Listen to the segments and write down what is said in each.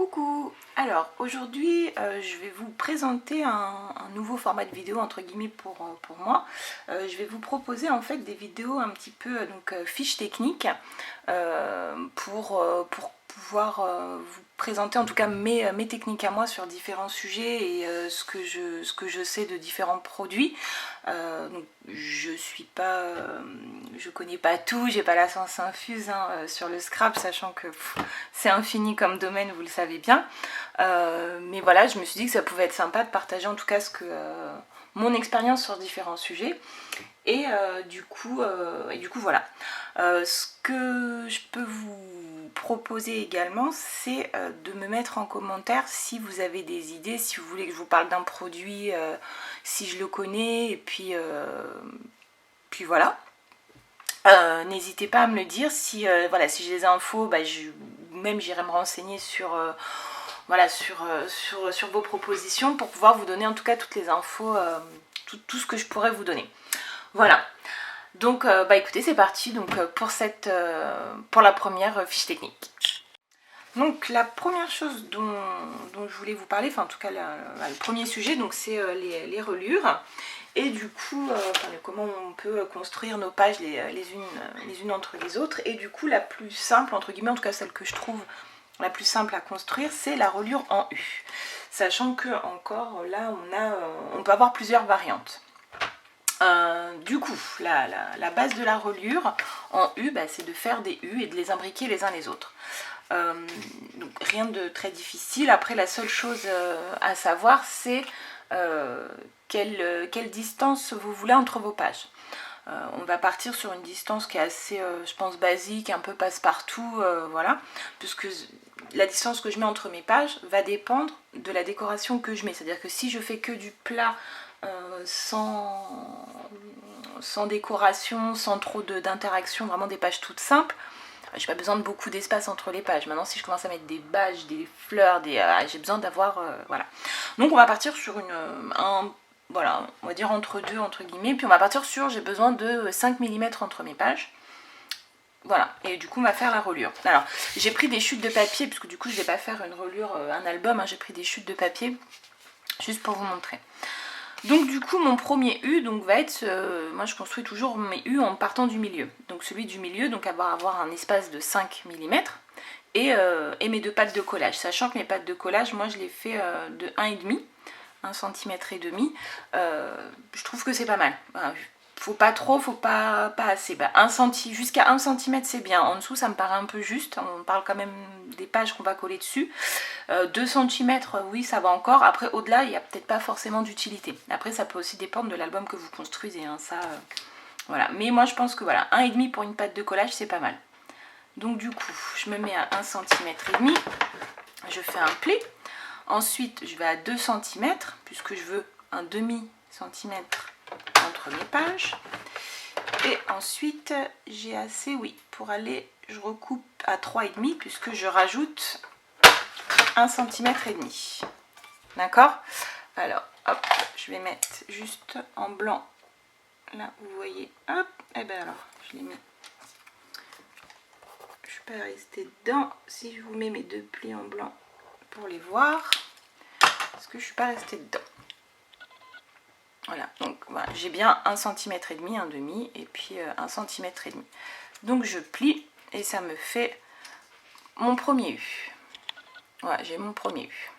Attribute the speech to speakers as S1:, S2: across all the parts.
S1: Coucou! Alors aujourd'hui je vais vous présenter un nouveau format de vidéo entre guillemets pour moi. Je vais vous proposer en fait des vidéos un petit peu fiches techniques pour pouvoir vous présenter en tout cas mes techniques à moi sur différents sujets et ce que je sais de différents produits. Donc je connais pas tout, j'ai pas la science infuse sur le scrap, sachant que c'est infini comme domaine, vous le savez bien. Mais voilà, je me suis dit que ça pouvait être sympa de partager en tout cas mon expérience sur différents sujets. Et du coup voilà. Ce que je peux vous proposer également, c'est de me mettre en commentaire si vous avez des idées, si vous voulez que je vous parle d'un produit, si je le connais, et puis voilà. N'hésitez pas à me le dire si voilà, si j'ai des infos, même j'irai me renseigner sur vos propositions pour pouvoir vous donner en tout cas toutes les infos, tout ce que je pourrais vous donner. Voilà. Donc écoutez, c'est parti pour la première fiche technique. Donc la première chose dont je voulais vous parler, enfin en tout cas le premier sujet, donc c'est les relures. Et du coup, comment on peut construire nos pages les unes entre les autres. Et du coup, la plus simple, entre guillemets, en tout cas celle que je trouve la plus simple à construire, c'est la relure en U. Sachant que encore là, on peut avoir plusieurs variantes. Du coup, la base de la relure en U, c'est de faire des U et de les imbriquer les uns les autres. Donc rien de très difficile. Après, la seule chose à savoir, c'est quelle distance vous voulez entre vos pages. On va partir sur une distance qui est assez, je pense, basique, un peu passe-partout, voilà, puisque la distance que je mets entre mes pages va dépendre de la décoration que je mets. C'est-à-dire que si je fais que du plat, sans décoration, sans trop d'interaction, vraiment des pages toutes simples, j'ai pas besoin de beaucoup d'espace entre les pages. Maintenant, si je commence à mettre des badges, des fleurs, j'ai besoin d'avoir, voilà. Donc on va partir sur voilà, on va dire entre deux, entre guillemets, puis on va partir sur, j'ai besoin de 5 mm entre mes pages. Voilà, et du coup on va faire la relure. Alors, j'ai pris des chutes de papier, puisque du coup je vais pas faire une relure, un album, j'ai pris des chutes de papier, juste pour vous montrer. Donc du coup mon premier U va être, moi je construis toujours mes U en partant du milieu. Donc celui du milieu, donc avoir un espace de 5 mm et mes deux pattes de collage. Sachant que mes pattes de collage, moi je les fais de 1,5 cm. Je trouve que c'est pas mal. Voilà, faut pas trop, faut pas assez. Jusqu'à 1 cm c'est bien. En dessous ça me paraît un peu juste. On parle quand même des pages qu'on va coller dessus. 2 cm, oui, ça va encore. Après, au-delà, il n'y a peut-être pas forcément d'utilité. Après, ça peut aussi dépendre de l'album que vous construisez. Voilà. Mais moi, je pense que voilà, 1,5 pour une pâte de collage, c'est pas mal. Donc, du coup, je me mets à 1,5 cm. Je fais un pli. Ensuite, je vais à 2 cm, puisque je veux un demi-centimètre entre mes pages. Et ensuite, j'ai assez, oui, pour aller, je recoupe à 3,5, puisque je rajoute 1,5 cm. D'accord? Alors, hop, je vais mettre juste en blanc. Là, vous voyez, hop, et bien alors, je l'ai mis. Je ne suis pas restée dedans. Si je vous mets mes deux plis en blanc pour les voir, parce que je ne suis pas restée dedans. Voilà, donc voilà, j'ai bien 1,5 cm, un demi, et puis 1,5 cm. Donc je plie, et ça me fait mon premier U. Voilà, j'ai mon premier U.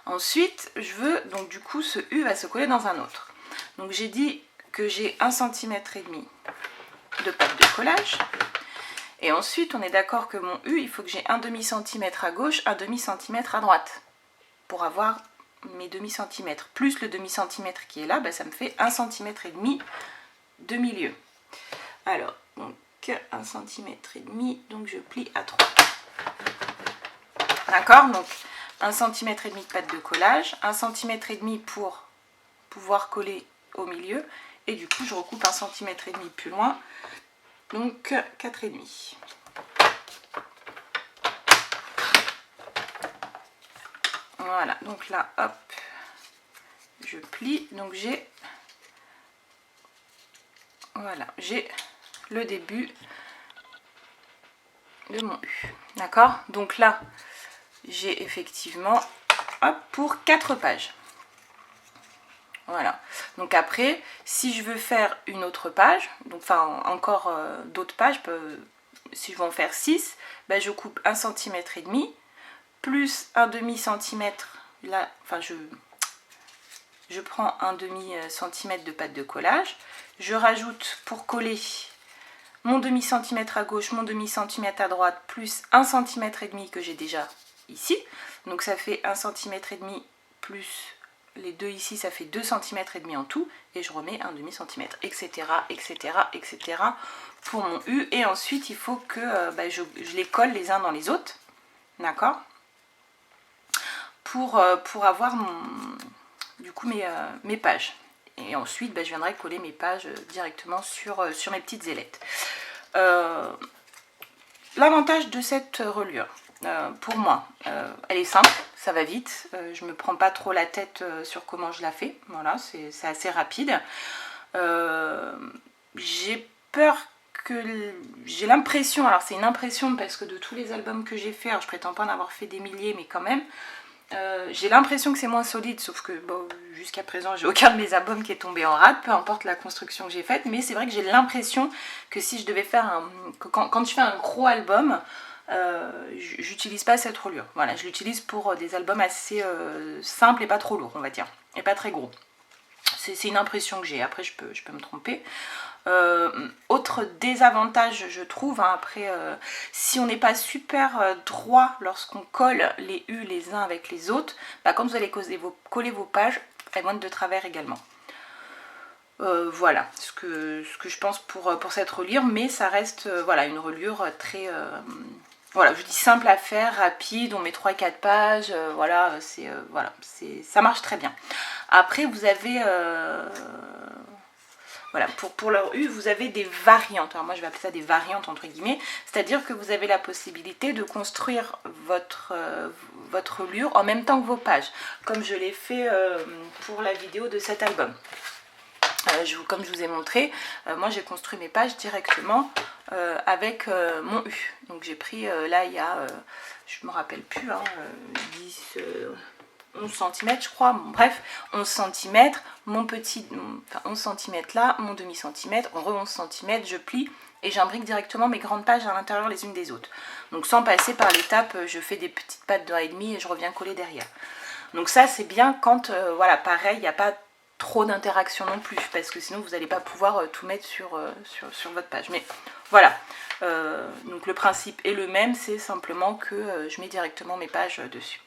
S1: Ensuite, je veux, donc du coup, ce U va se coller dans un autre. Donc j'ai dit que j'ai 1,5 cm de pâte de collage. Et ensuite, on est d'accord que mon U, il faut que j'ai un demi-centimètre à gauche, un demi-centimètre à droite. Pour avoir mes demi-centimètres. Plus le demi-centimètre qui est là, ça me fait 1,5 cm de milieu. Alors, donc 1,5 cm, donc je plie à 3. D'accord? Donc 1,5 cm de pâte de collage, 1,5 cm pour pouvoir coller au milieu, et du coup je recoupe 1,5 cm plus loin, donc 4,5. Voilà, donc là, hop, je plie, donc j'ai le début de mon U. D'accord? Donc là, j'ai effectivement hop, pour 4 pages. Voilà, donc après, si je veux faire une autre page, donc enfin encore d'autres pages, si je veux en faire 6, ben, je coupe 1,5 cm plus un demi centimètre, là, enfin je prends un demi centimètre de pâte de collage, je rajoute pour coller mon demi centimètre à gauche, mon demi centimètre à droite, plus 1,5 cm que j'ai déjà ici, donc ça fait 1,5 cm plus les deux ici, ça fait 2,5 cm en tout, et je remets un demi centimètre, etc., etc., etc. pour mon U, et ensuite il faut que je les colle les uns dans les autres, d'accord, pour avoir du coup mes pages. Et ensuite, je viendrai coller mes pages directement sur mes petites ailettes. L'avantage de cette reliure, pour moi, elle est simple, ça va vite, je me prends pas trop la tête sur comment je la fais, voilà, c'est assez rapide. J'ai peur que, j'ai l'impression, alors c'est une impression parce que de tous les albums que j'ai fait, alors je prétends pas en avoir fait des milliers, mais quand même, j'ai l'impression que c'est moins solide, sauf que bon, jusqu'à présent j'ai aucun de mes albums qui est tombé en rade, peu importe la construction que j'ai faite, mais c'est vrai que j'ai l'impression que si je devais faire quand je fais un gros album, j'utilise pas cette reliure. Voilà, je l'utilise pour des albums assez simples et pas trop lourds, on va dire, et pas très gros. C'est une impression que j'ai, après je peux me tromper. Autre désavantage, je trouve, hein, après, si on n'est pas super droit lorsqu'on colle les U les uns avec les autres, quand vous allez coller vos pages, elles vont être de travers également. Voilà ce que je pense pour cette reliure, mais ça reste voilà, une reliure très voilà, je dis simple à faire, rapide, on met 3-4 pages, voilà, ça marche très bien. Après vous avez voilà, pour leur U, vous avez des variantes. Alors moi, je vais appeler ça des variantes entre guillemets. C'est-à-dire que vous avez la possibilité de construire votre reliure en même temps que vos pages. Comme je l'ai fait pour la vidéo de cet album. Comme je vous ai montré, moi j'ai construit mes pages directement avec mon U. Donc j'ai pris, là il y a, je me rappelle plus, hein, 11 cm je crois, bon, bref, 11 cm, enfin 11 cm là, mon demi centimètre, re 11 cm, je plie et j'imbrique directement mes grandes pages à l'intérieur les unes des autres. Donc sans passer par l'étape, je fais des petites pattes de 1,5 et je reviens coller derrière. Donc ça c'est bien quand, voilà, pareil, il n'y a pas trop d'interaction non plus, parce que sinon vous n'allez pas pouvoir tout mettre sur votre page. Mais voilà, donc le principe est le même, c'est simplement que je mets directement mes pages dessus.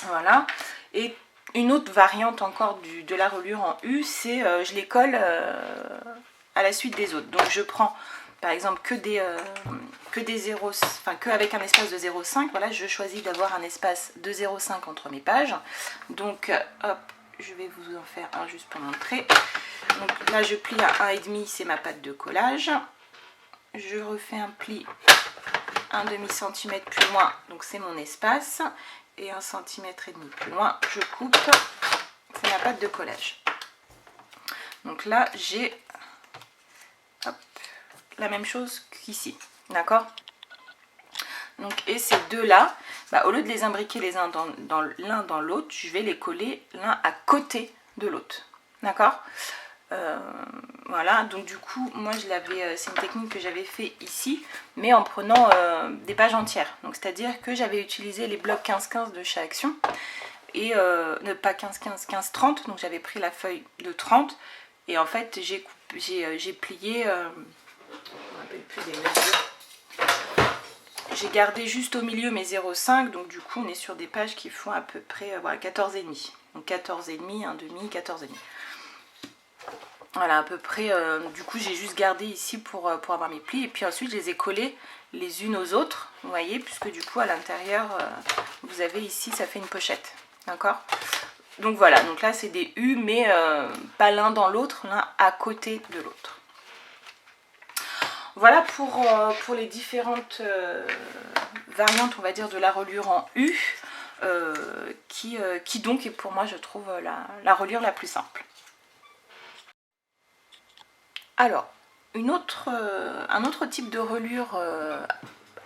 S1: Voilà, et une autre variante encore de la reliure en U, c'est je les colle à la suite des autres. Donc je prends par exemple que des 0, enfin que avec un espace de 0,5, voilà, je choisis d'avoir un espace de 0,5 entre mes pages. Donc hop, je vais vous en faire un juste pour montrer. Donc là je plie à 1,5, c'est ma pâte de collage. Je refais un pli un demi centimètre plus loin, donc c'est mon espace. Et 1,5 cm plus loin, je coupe, c'est ma pâte de collage. Donc là, j'ai la même chose qu'ici, d'accord? Donc, et ces deux-là, au lieu de les imbriquer les uns l'un dans l'autre, je vais les coller l'un à côté de l'autre, d'accord? Voilà, donc du coup, moi c'est une technique que j'avais fait ici, mais en prenant des pages entières. Donc c'est-à-dire que j'avais utilisé les blocs 15-15 de chez Action, et pas 15-15, 15-30, donc j'avais pris la feuille de 30, et en fait j'ai plié, je ne me rappelle plus des mesures, j'ai gardé juste au milieu mes 0,5, donc du coup on est sur des pages qui font à peu près voilà, 14,5, donc 14,5, 1,5, 14,5. Voilà, à peu près, du coup j'ai juste gardé ici pour avoir mes plis, et puis ensuite je les ai collés les unes aux autres, vous voyez, puisque du coup à l'intérieur, vous avez ici, ça fait une pochette, d'accord? Donc voilà, donc là c'est des U, mais pas l'un dans l'autre, l'un à côté de l'autre. Voilà pour les différentes variantes, on va dire, de la reliure en U, qui donc est pour moi, je trouve, la reliure la plus simple. Alors, un autre type de reliure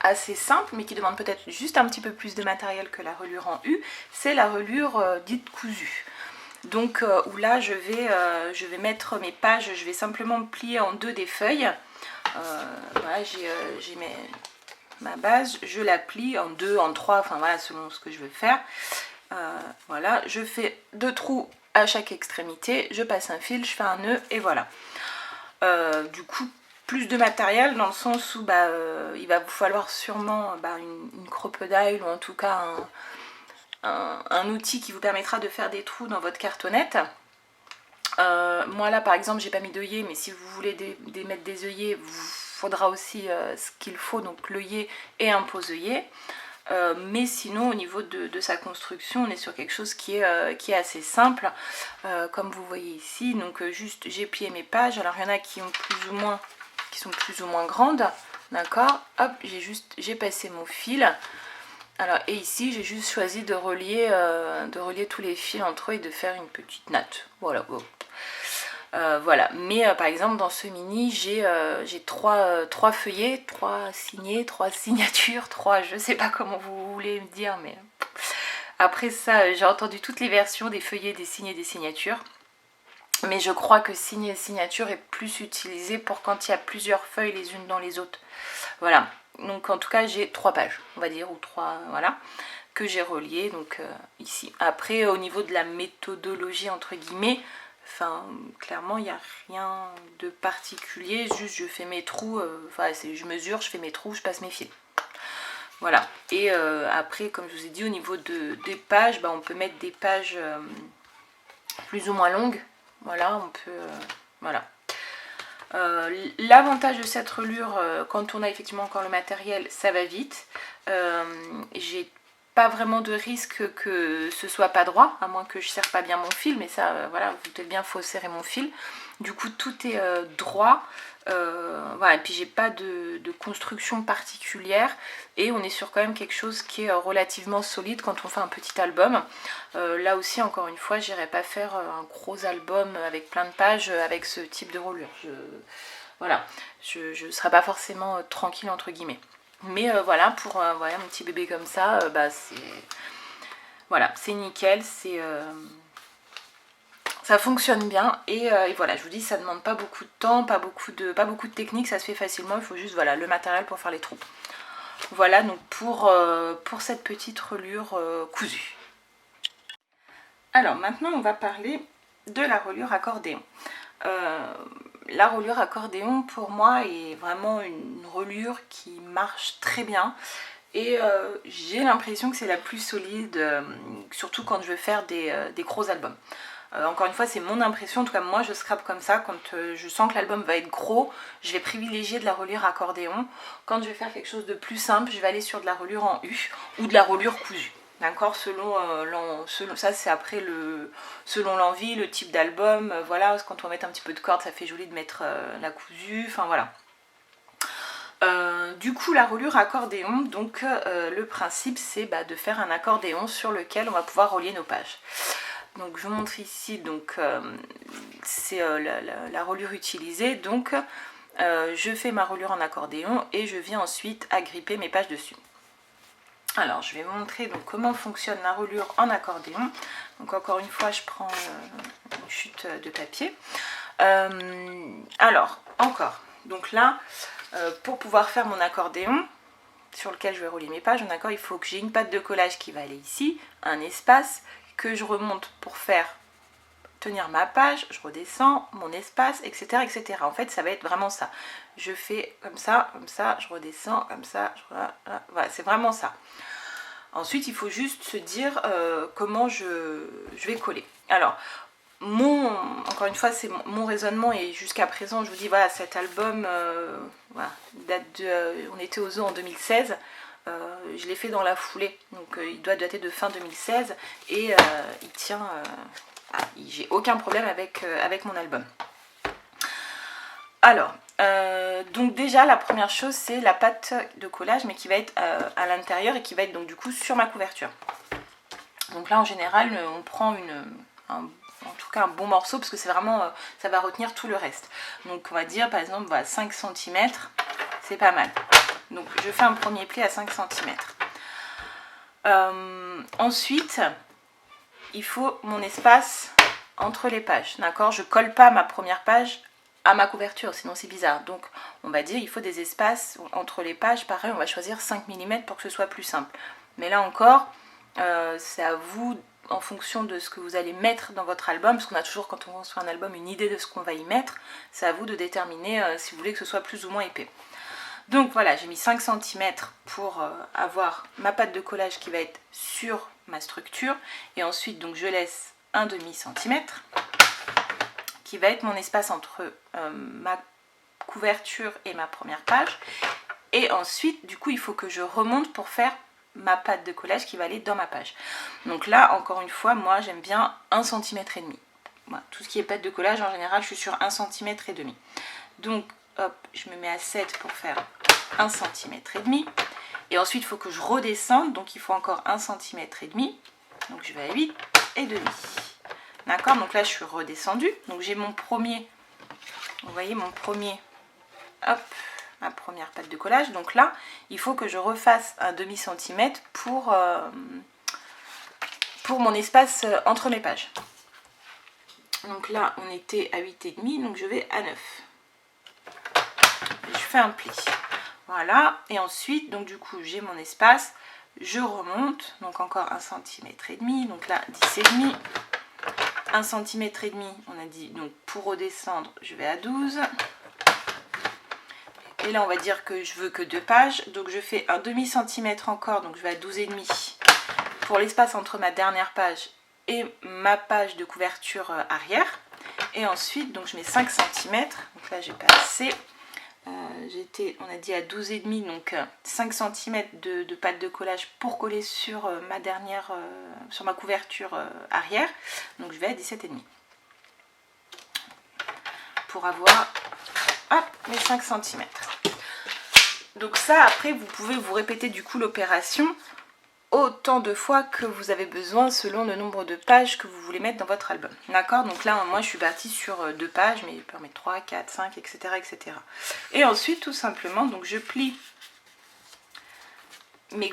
S1: assez simple mais qui demande peut-être juste un petit peu plus de matériel que la reliure en U, c'est la reliure dite cousue. Donc où là je vais mettre mes pages, je vais simplement plier en deux des feuilles. Voilà, j'ai ma base, je la plie en deux, en trois, enfin voilà, selon ce que je veux faire. Voilà, je fais 2 trous à chaque extrémité, je passe un fil, je fais un nœud et voilà. Du coup, plus de matériel dans le sens où il va vous falloir sûrement une crocodile ou en tout cas un outil qui vous permettra de faire des trous dans votre cartonnette. Moi là par exemple j'ai pas mis d'œillet, mais si vous voulez mettre des œillets, vous faudra aussi ce qu'il faut, donc l'œillet et un pose-œillet. Mais sinon au niveau de sa construction on est sur quelque chose qui est assez simple, comme vous voyez ici. Donc juste j'ai plié mes pages. Alors il y en a qui sont plus ou moins grandes, d'accord. Hop, j'ai passé mon fil. Alors et ici j'ai juste choisi de relier tous les fils entre eux et de faire une petite natte. Voilà. Voilà, mais par exemple dans ce mini j'ai 3 feuillets, 3 signés, 3 signatures, 3, je sais pas comment vous voulez me dire, mais après ça j'ai entendu toutes les versions des feuillets, des signés, des signatures, mais je crois que signé et signature est plus utilisé pour quand il y a plusieurs feuilles les unes dans les autres. Voilà, donc en tout cas j'ai 3 pages on va dire, ou 3, voilà, que j'ai reliées donc ici. Après au niveau de la méthodologie entre guillemets, enfin, clairement, il n'y a rien de particulier, juste je fais mes trous, je mesure, je fais mes trous, je passe mes fils. Voilà, et après, comme je vous ai dit, au niveau des pages, on peut mettre des pages plus ou moins longues. Voilà, on peut... voilà. L'avantage de cette reliure, quand on a effectivement encore le matériel, ça va vite. J'ai pas vraiment de risque que ce soit pas droit, à moins que je serre pas bien mon fil, mais ça, voilà, vous doutez bien, faut serrer mon fil. Du coup, tout est droit. Voilà, et puis j'ai pas de construction particulière, et on est sur quand même quelque chose qui est relativement solide quand on fait un petit album. Là aussi, encore une fois, j'irai pas faire un gros album avec plein de pages avec ce type de reliure. Voilà, je serai pas forcément tranquille entre guillemets. Mais voilà, pour un petit bébé comme ça, c'est... Voilà, c'est nickel, ça fonctionne bien. Et voilà, je vous dis, ça demande pas beaucoup de temps, pas beaucoup de technique, ça se fait facilement. Il faut juste le matériel pour faire les trous. Voilà, donc pour cette petite reliure cousue. Alors maintenant, on va parler de la reliure accordéon. La reliure accordéon pour moi est vraiment une reliure qui marche très bien, et j'ai l'impression que c'est la plus solide, surtout quand je veux faire des gros albums. Encore une fois, c'est mon impression, en tout cas moi je scrape comme ça. Quand je sens que l'album va être gros, je vais privilégier de la reliure accordéon. Quand je vais faire quelque chose de plus simple, je vais aller sur de la reliure en U ou de la reliure cousue. D'accord, selon ça c'est après selon l'envie, le type d'album, voilà, quand on va mettre un petit peu de corde, ça fait joli de mettre la cousue, enfin voilà. Du coup la reliure accordéon, donc le principe c'est de faire un accordéon sur lequel on va pouvoir relier nos pages. Donc je vous montre ici, donc c'est la reliure utilisée, donc je fais ma reliure en accordéon et je viens ensuite agripper mes pages dessus. Alors je vais vous montrer donc comment fonctionne la reliure en accordéon. Donc encore une fois je prends une chute de papier. Alors encore, donc là pour pouvoir faire mon accordéon sur lequel je vais relier mes pages, d'accord, il faut que j'ai une patte de collage qui va aller ici, un espace que je remonte pour faire tenir ma page, je redescends mon espace, etc., etc. En fait ça va être vraiment ça. Je fais comme ça, je redescends, comme ça, voilà, c'est vraiment ça. Ensuite, il faut juste se dire comment je vais coller. Alors, encore une fois, c'est mon raisonnement, et jusqu'à présent, je vous dis, voilà, cet album, voilà, date on était aux eaux en 2016, je l'ai fait dans la foulée, donc il doit dater de fin 2016, et il tient, j'ai aucun problème avec mon album. Alors, donc déjà la première chose c'est la pâte de collage, mais qui va être à l'intérieur et qui va être donc du coup sur ma couverture. Donc là en général on prend en tout cas un bon morceau, parce que c'est vraiment, ça va retenir tout le reste. Donc on va dire par exemple 5 cm, c'est pas mal. Donc je fais un premier pli à 5 cm. Ensuite, il faut mon espace entre les pages, d'accord? Je colle pas ma première page à ma couverture, sinon c'est bizarre. Donc on va dire il faut des espaces entre les pages. Pareil, on va choisir 5 mm pour que ce soit plus simple. Mais là encore, c'est à vous, en fonction de ce que vous allez mettre dans votre album, parce qu'on a toujours, quand on construit un album, une idée de ce qu'on va y mettre. C'est à vous de déterminer si vous voulez que ce soit plus ou moins épais. Donc voilà, j'ai mis 5 cm pour avoir ma pâte de collage qui va être sur ma structure. Et ensuite, donc je laisse un demi-centimètre qui va être mon espace entre ma couverture et ma première page. Et ensuite, du coup, il faut que je remonte pour faire ma pâte de collage qui va aller dans ma page. Donc là, encore une fois, moi j'aime bien 1,5 cm. Voilà, tout ce qui est pâte de collage, en général, je suis sur 1,5 cm. Donc, hop, je me mets à 7 pour faire 1,5 cm. Et ensuite, il faut que je redescende, donc il faut encore 1,5 cm. Donc je vais à 8,5. D'accord, donc là je suis redescendue. Donc j'ai mon premier, vous voyez mon premier, hop, ma première pâte de collage. Donc là, il faut que je refasse un demi-centimètre pour mon espace entre mes pages. Donc là, on était à 8,5, donc je vais à 9. Je fais un pli. Voilà, et ensuite, donc du coup, j'ai mon espace. Je remonte, donc encore 1,5 cm. Donc là, 10,5. 1,5 cm, on a dit, donc pour redescendre, je vais à 12. Et là, on va dire que je veux que 2 pages. Donc je fais un demi-centimètre encore, donc je vais à 12,5 pour l'espace entre ma dernière page et ma page de couverture arrière. Et ensuite, donc je mets 5 cm. Donc là, j'ai passé. J'étais, on a dit à 12,5, donc 5 cm de pâte de collage pour coller sur ma dernière, sur ma couverture arrière. Donc je vais à 17,5 pour avoir, hop, mes 5 cm. Donc ça, après, vous pouvez vous répéter du coup l'opération autant de fois que vous avez besoin selon le nombre de pages que vous voulez mettre dans votre album. D'accord? Donc là, moi, je suis partie sur 2 pages, mais je peux en mettre 3, 4, 5, etc., etc. Et ensuite, tout simplement, donc je plie mes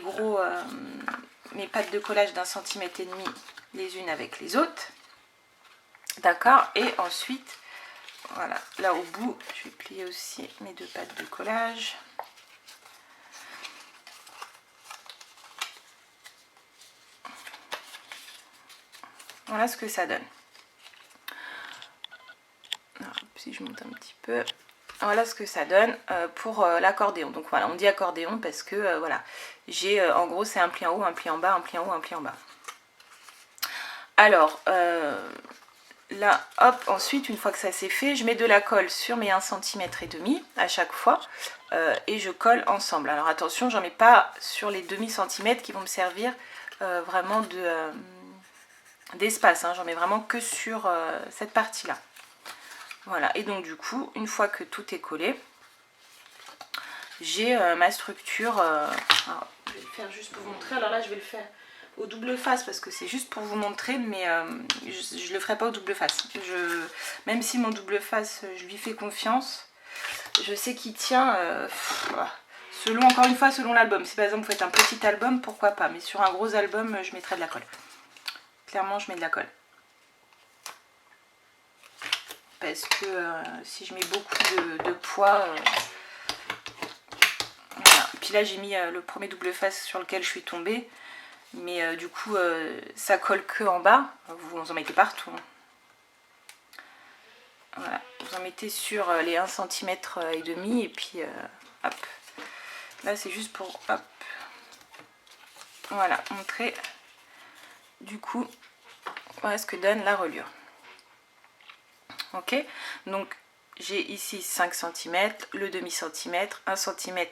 S1: mes pâtes de collage d'1,5 cm les unes avec les autres. D'accord? Et ensuite, voilà, là au bout, je vais plier aussi mes 2 pâtes de collage. Voilà ce que ça donne. Alors, si je monte un petit peu, voilà ce que ça donne pour l'accordéon. Donc voilà, on dit accordéon parce que voilà, j'ai en gros c'est un pli en haut, un pli en bas, un pli en haut, un pli en bas. Alors là, hop, ensuite une fois que ça c'est fait, je mets de la colle sur mes 1,5 cm à chaque fois et je colle ensemble. Alors attention, j'en mets pas sur les demi-centimètres qui vont me servir vraiment d'espace, hein. J'en mets vraiment que sur cette partie là. Voilà, et donc du coup, une fois que tout est collé, j'ai ma structure. Alors, je vais le faire juste pour vous montrer. Alors là, je vais le faire au double face parce que c'est juste pour vous montrer, mais je ne le ferai pas au double face. Même si mon double face, je lui fais confiance, je sais qu'il tient selon, encore une fois, selon l'album. Si par exemple vous faites un petit album, pourquoi pas, mais sur un gros album, je mettrai de la colle. Clairement, je mets de la colle. Parce que si je mets beaucoup de poids... voilà. Puis là, j'ai mis le premier double face sur lequel je suis tombée. Mais du coup, ça colle que en bas. Vous en mettez partout. Voilà. Vous en mettez sur les 1,5 cm et puis hop. Là, c'est juste pour hop. Voilà, montrer du coup voilà ce que donne la reliure. Ok, donc j'ai ici 5 cm, le demi-centimètre, 1 cm.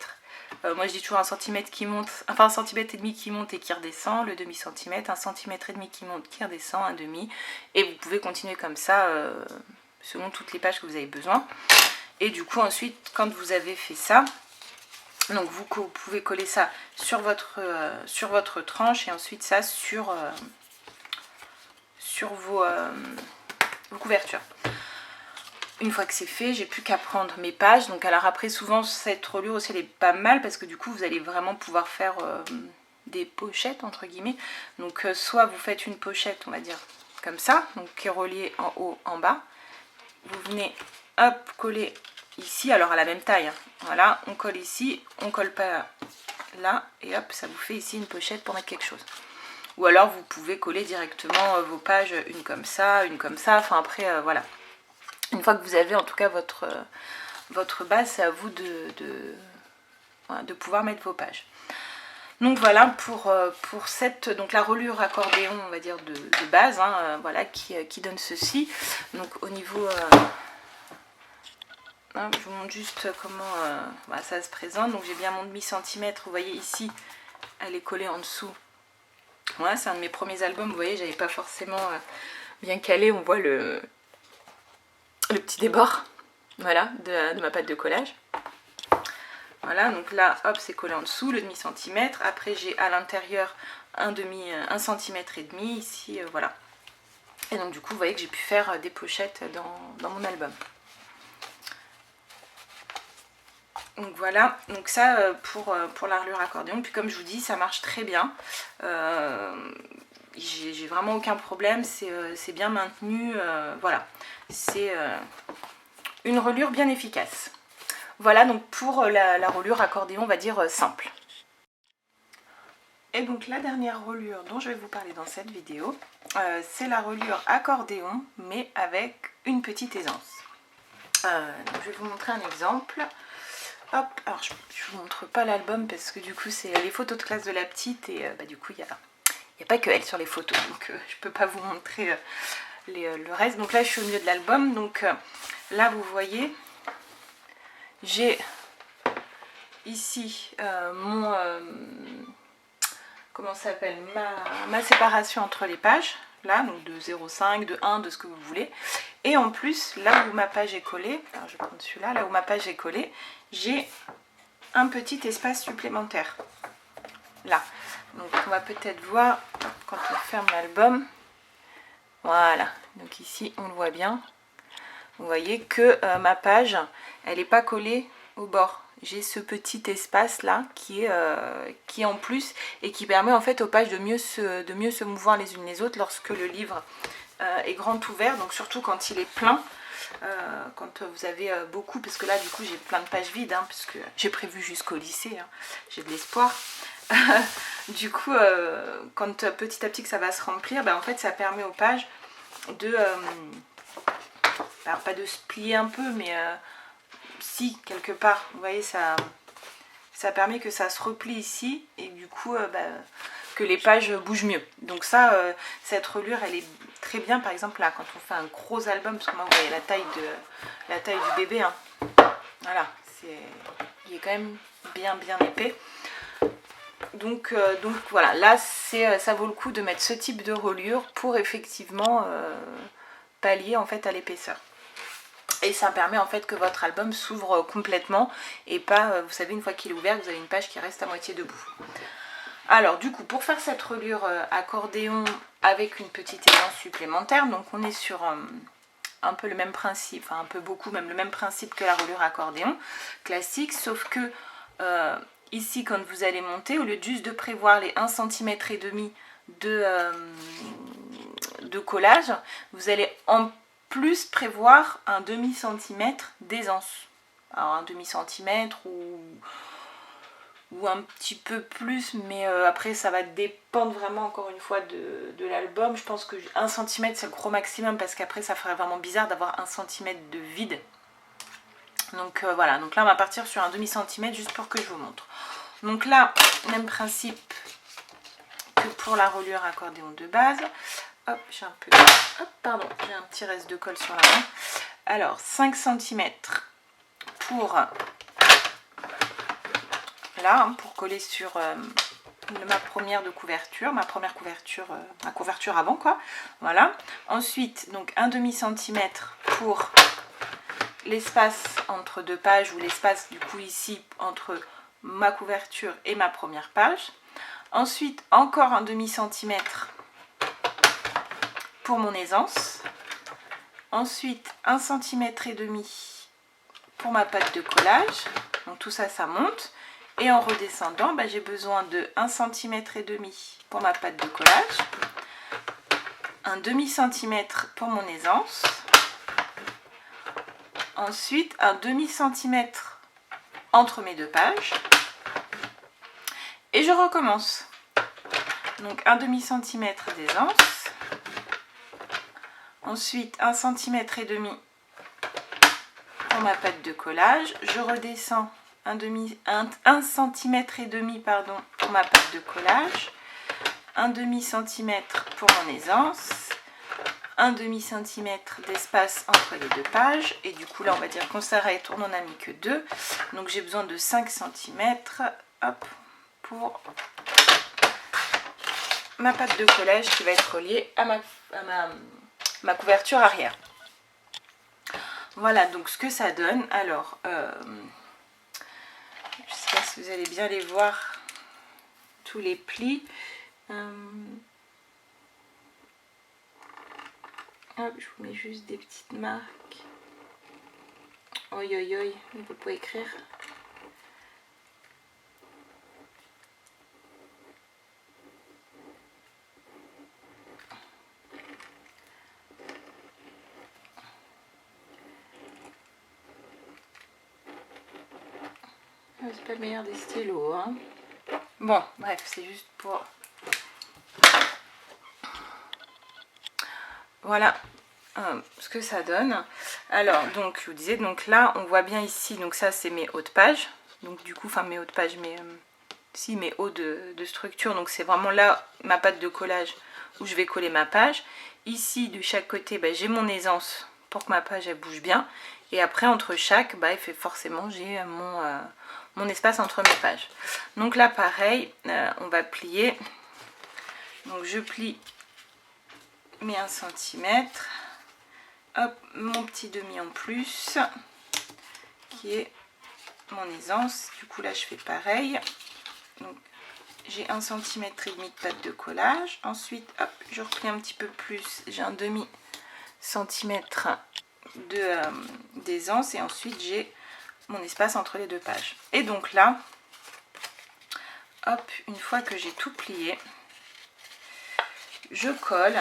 S1: Moi je dis toujours 1 cm qui monte, enfin 1,5 cm qui monte et qui redescend, le demi-centimètre, 1,5 cm qui monte, qui redescend, un demi. Et vous pouvez continuer comme ça selon toutes les pages que vous avez besoin. Et du coup ensuite, quand vous avez fait ça, donc vous pouvez coller ça sur votre tranche et ensuite ça sur vos couvertures. une fois que c'est fait, j'ai plus qu'à prendre mes pages. Donc alors après, souvent cette reliure aussi elle est pas mal parce que du coup vous allez vraiment pouvoir faire des pochettes entre guillemets. Donc soit vous faites une pochette, on va dire comme ça, donc qui est reliée en haut, en bas. Vous venez hop coller ici, alors à la même taille, hein. Voilà, on colle ici, on colle pas là, et hop, ça vous fait ici une pochette pour mettre quelque chose. Ou alors vous pouvez coller directement vos pages, une comme ça, enfin après voilà. Une fois que vous avez en tout cas votre base, c'est à vous de pouvoir mettre vos pages. Donc voilà pour donc la reliure accordéon, on va dire de base, hein, voilà, qui donne ceci. Donc au niveau, hein, je vous montre juste comment voilà, ça se présente. Donc j'ai bien mon demi-centimètre, vous voyez ici, elle est collée en dessous. Voilà, c'est un de mes premiers albums, vous voyez, j'avais pas forcément bien calé, on voit le petit débord, voilà, de ma pâte de collage. Voilà, donc là, hop, c'est collé en dessous, le demi-centimètre. Après, j'ai à l'intérieur un centimètre et demi, ici, voilà. Et donc, du coup, vous voyez que j'ai pu faire des pochettes dans mon album. Donc voilà, donc ça pour la reliure accordéon. Puis comme je vous dis, ça marche très bien. J'ai vraiment aucun problème, c'est bien maintenu, voilà. C'est une reliure bien efficace. Voilà donc pour la reliure accordéon, on va dire simple. Et donc la dernière reliure dont je vais vous parler dans cette vidéo, c'est la reliure accordéon, mais avec une petite aisance. Donc je vais vous montrer un exemple. Hop, alors je ne vous montre pas l'album parce que du coup c'est les photos de classe de la petite et du coup il n'y a pas que elle sur les photos, donc je ne peux pas vous montrer le reste. Donc là je suis au milieu de l'album, donc là vous voyez, j'ai ici mon comment ça s'appelle, ma séparation entre les pages, là, donc de 0,5, de 1, de ce que vous voulez. Et en plus, là où ma page est collée, alors je vais prendre celui-là, là où ma page est collée, j'ai un petit espace supplémentaire. Là. Donc on va peut-être voir quand on ferme l'album. Voilà. Donc ici, on le voit bien. Vous voyez que ma page, elle n'est pas collée au bord. J'ai ce petit espace là qui est en plus et qui permet en fait aux pages de mieux se mouvoir les unes les autres lorsque le livre est grand ouvert, donc surtout quand il est plein, quand vous avez beaucoup, parce que là du coup j'ai plein de pages vides, hein, parce que j'ai prévu jusqu'au lycée, hein, j'ai de l'espoir. Du coup quand petit à petit que ça va se remplir, en fait ça permet aux pages de alors pas de se plier un peu, mais si quelque part, vous voyez, ça permet que ça se replie ici et du coup que les pages bougent mieux. Donc ça, cette reliure elle est très bien, par exemple là quand on fait un gros album, parce que moi vous voyez la taille du bébé, hein. Voilà, il est quand même bien épais. Donc voilà, là ça vaut le coup de mettre ce type de reliure pour effectivement pallier en fait à l'épaisseur. Et ça permet en fait que votre album s'ouvre complètement et pas, vous savez, une fois qu'il est ouvert, vous avez une page qui reste à moitié debout. Alors du coup, pour faire cette reliure accordéon avec une petite aisance supplémentaire, donc on est sur un peu le même principe, enfin un peu beaucoup même le même principe que la reliure accordéon classique, sauf que ici quand vous allez monter, au lieu juste de prévoir les 1,5 cm de collage, vous allez en plus prévoir un demi-centimètre d'aisance. Alors un demi-centimètre ou un petit peu plus, mais après ça va dépendre vraiment encore une fois de l'album. Je pense que 1 cm c'est le gros maximum, parce qu'après ça ferait vraiment bizarre d'avoir 1 cm de vide. Donc voilà, donc là on va partir sur un demi-centimètre juste pour que je vous montre. Donc là, même principe que pour la reliure accordéon de base. Hop, j'ai un peu j'ai un petit reste de colle sur la main. Alors 5 cm pour là, hein, pour coller sur ma première de couverture, ma couverture avant quoi. Voilà. Ensuite, donc un demi-centimètre pour l'espace entre deux pages, ou l'espace du coup ici entre ma couverture et ma première page. Ensuite, encore un demi-centimètre pour mon aisance. Ensuite 1,5 cm pour ma pâte de collage. Donc tout ça, ça monte. Et en redescendant, j'ai besoin de 1,5 cm pour ma pâte de collage, un demi-centimètre pour mon aisance, ensuite un demi-centimètre entre mes deux pages, et je recommence. Donc un demi-centimètre d'aisance, ensuite 1,5 cm pour ma pâte de collage, je redescends 1,5 cm pardon, pour ma pâte de collage, un demi-centimètre pour mon aisance, un demi-centimètre d'espace entre les deux pages, et du coup là on va dire qu'on s'arrête, on n'en a mis que 2, donc j'ai besoin de 5 cm hop, pour ma pâte de collage qui va être reliée à ma couverture arrière. Voilà donc ce que ça donne. Alors je sais pas si vous allez bien les voir, tous les plis. Hop, je vous mets juste des petites marques. Oi oi oi, vous pouvez écrire. C'est pas le meilleur des stylos, hein. Bon, bref, c'est juste pour... Voilà ce que ça donne. Alors, donc, je vous disais, donc là, on voit bien ici, donc ça, c'est mes hauts de page. Donc, du coup, enfin, mes hauts de page, mes hauts de structure. Donc, c'est vraiment là, ma pâte de collage, où je vais coller ma page. Ici, de chaque côté, j'ai mon aisance pour que ma page, elle bouge bien. Et après, entre chaque, forcément, j'ai mon espace entre mes pages. Donc là, pareil, on va plier. Donc, je plie mes 1 cm. Hop, mon petit demi en plus, qui est mon aisance. Du coup, là, je fais pareil. Donc, j'ai 1,5 cm de pâte de collage. Ensuite, hop, je replie un petit peu plus. J'ai un demi-centimètre d'aisance. Et ensuite, j'ai mon espace entre les deux pages. Et donc là, hop, une fois que j'ai tout plié, je colle.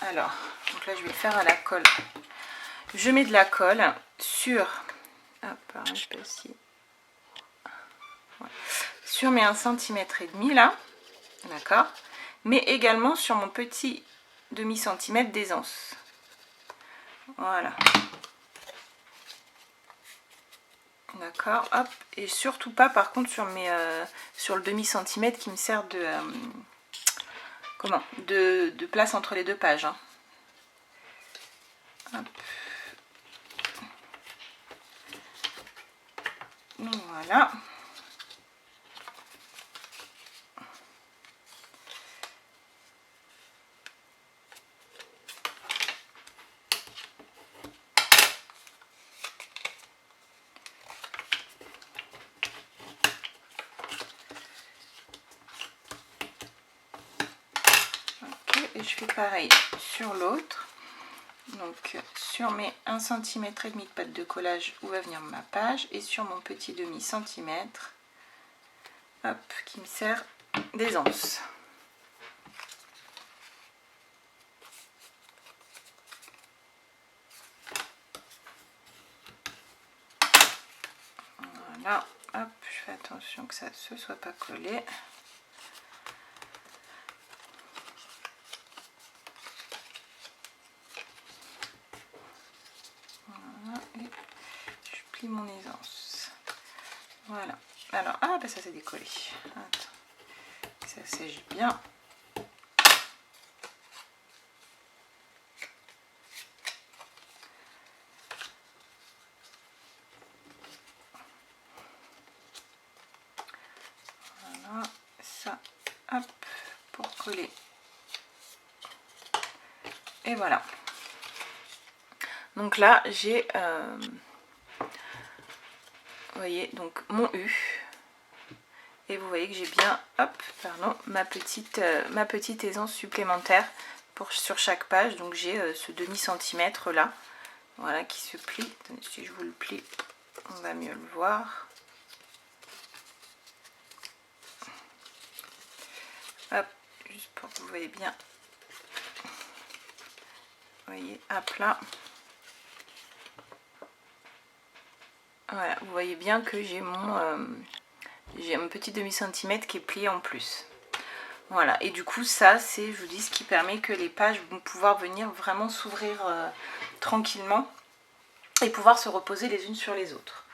S1: Alors, donc là, je vais le faire à la colle. Je mets de la colle sur... Hop, un peu ici. Ouais. Sur mes 1,5 cm là, d'accord, mais également sur mon petit demi-centimètre d'aisance. Voilà. D'accord, hop, et surtout pas par contre sur le demi-centimètre qui me sert de place entre les deux pages. Hein. Hop. Voilà. Et je fais pareil sur l'autre. Donc sur mes 1,5 cm de pâte de collage où va venir ma page, et sur mon petit demi-centimètre, hop, qui me sert d'aisance. Voilà, hop, je fais attention que ça ne se soit pas collé. Mon aisance. Voilà. Alors, ça s'est décollé. Attends. Ça s'agit bien. Voilà. Ça, hop, pour coller. Et voilà. Donc là, j'ai... vous voyez donc mon U, et vous voyez que j'ai bien, hop, pardon, ma petite aisance supplémentaire sur chaque page. Donc j'ai ce demi-centimètre là voilà, qui se plie. Attendez, si je vous le plie, on va mieux le voir. Hop, juste pour que vous voyez bien. Vous voyez, à plat. Voilà, vous voyez bien que j'ai un petit demi-centimètre qui est plié en plus. Voilà, et du coup ça c'est, je vous dis, ce qui permet que les pages vont pouvoir venir vraiment s'ouvrir tranquillement et pouvoir se reposer les unes sur les autres.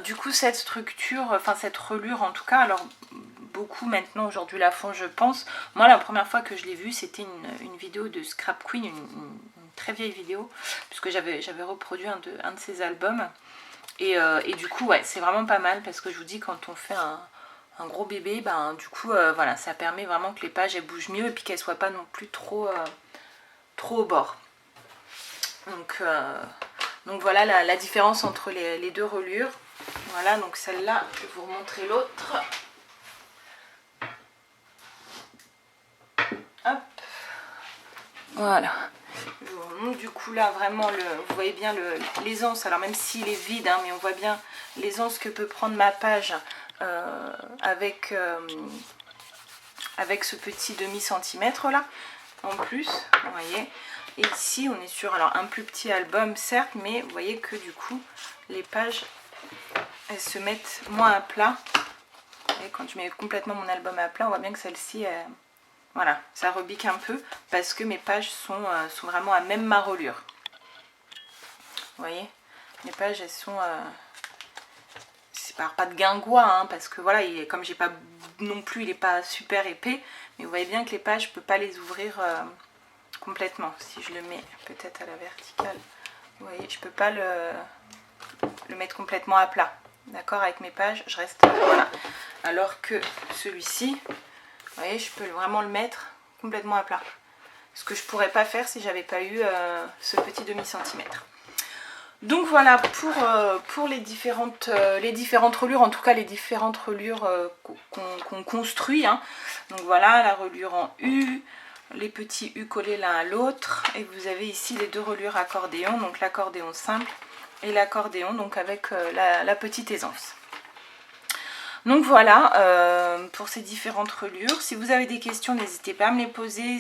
S1: Du coup cette structure, enfin cette relure en tout cas, alors beaucoup maintenant aujourd'hui la font je pense. Moi la première fois que je l'ai vue c'était une vidéo de Scrap Queen, une très vieille vidéo, puisque j'avais reproduit un de ses albums. Et du coup ouais c'est vraiment pas mal parce que je vous dis quand on fait un gros bébé, ben du coup voilà, ça permet vraiment que les pages elles bougent mieux et puis qu'elles soient pas non plus trop au bord. Donc voilà la différence entre les deux relures. Voilà, donc celle-là, je vais vous remontrer l'autre. Hop. Voilà. Donc du coup là vraiment vous voyez bien l'aisance, alors même s'il est vide hein, mais on voit bien l'aisance que peut prendre ma page avec ce petit demi-centimètre là en plus, vous voyez. Et ici on est sur alors un plus petit album certes, mais vous voyez que du coup les pages elles se mettent moins à plat. Et quand je mets complètement mon album à plat, on voit bien que celle-ci voilà, ça rebique un peu parce que mes pages sont vraiment à même ma relure. Vous voyez, les pages elles sont c'est pas de guingois hein, parce que voilà, comme j'ai pas non plus, il est pas super épais, mais vous voyez bien que les pages je peux pas les ouvrir complètement. Si je le mets peut-être à la verticale, vous voyez, je peux pas le mettre complètement à plat. D'accord, avec mes pages, je reste voilà. Alors que celui-ci, vous voyez, je peux vraiment le mettre complètement à plat. Ce que je pourrais pas faire si j'avais pas eu ce petit demi-centimètre. Donc voilà pour les différentes relures, en tout cas les différentes relures qu'on construit. Hein. Donc voilà, la relure en U, les petits U collés l'un à l'autre. Et vous avez ici les deux relures accordéon, donc l'accordéon simple et l'accordéon donc avec la petite aisance. Donc voilà pour ces différentes relures. Si vous avez des questions, n'hésitez pas à me les poser.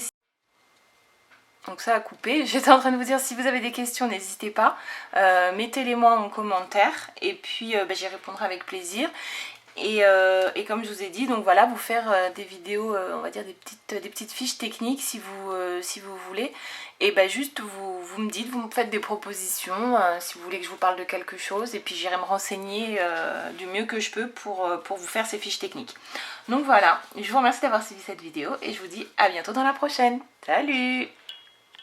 S1: Donc ça a coupé. J'étais en train de vous dire, si vous avez des questions, n'hésitez pas. Mettez-les moi en commentaire et puis j'y répondrai avec plaisir. Et comme je vous ai dit, donc voilà, vous faire des vidéos, on va dire des petites fiches techniques si vous voulez. Et juste vous me dites, vous me faites des propositions si vous voulez que je vous parle de quelque chose. Et puis j'irai me renseigner du mieux que je peux pour vous faire ces fiches techniques. Donc voilà, je vous remercie d'avoir suivi cette vidéo et je vous dis à bientôt dans la prochaine. Salut!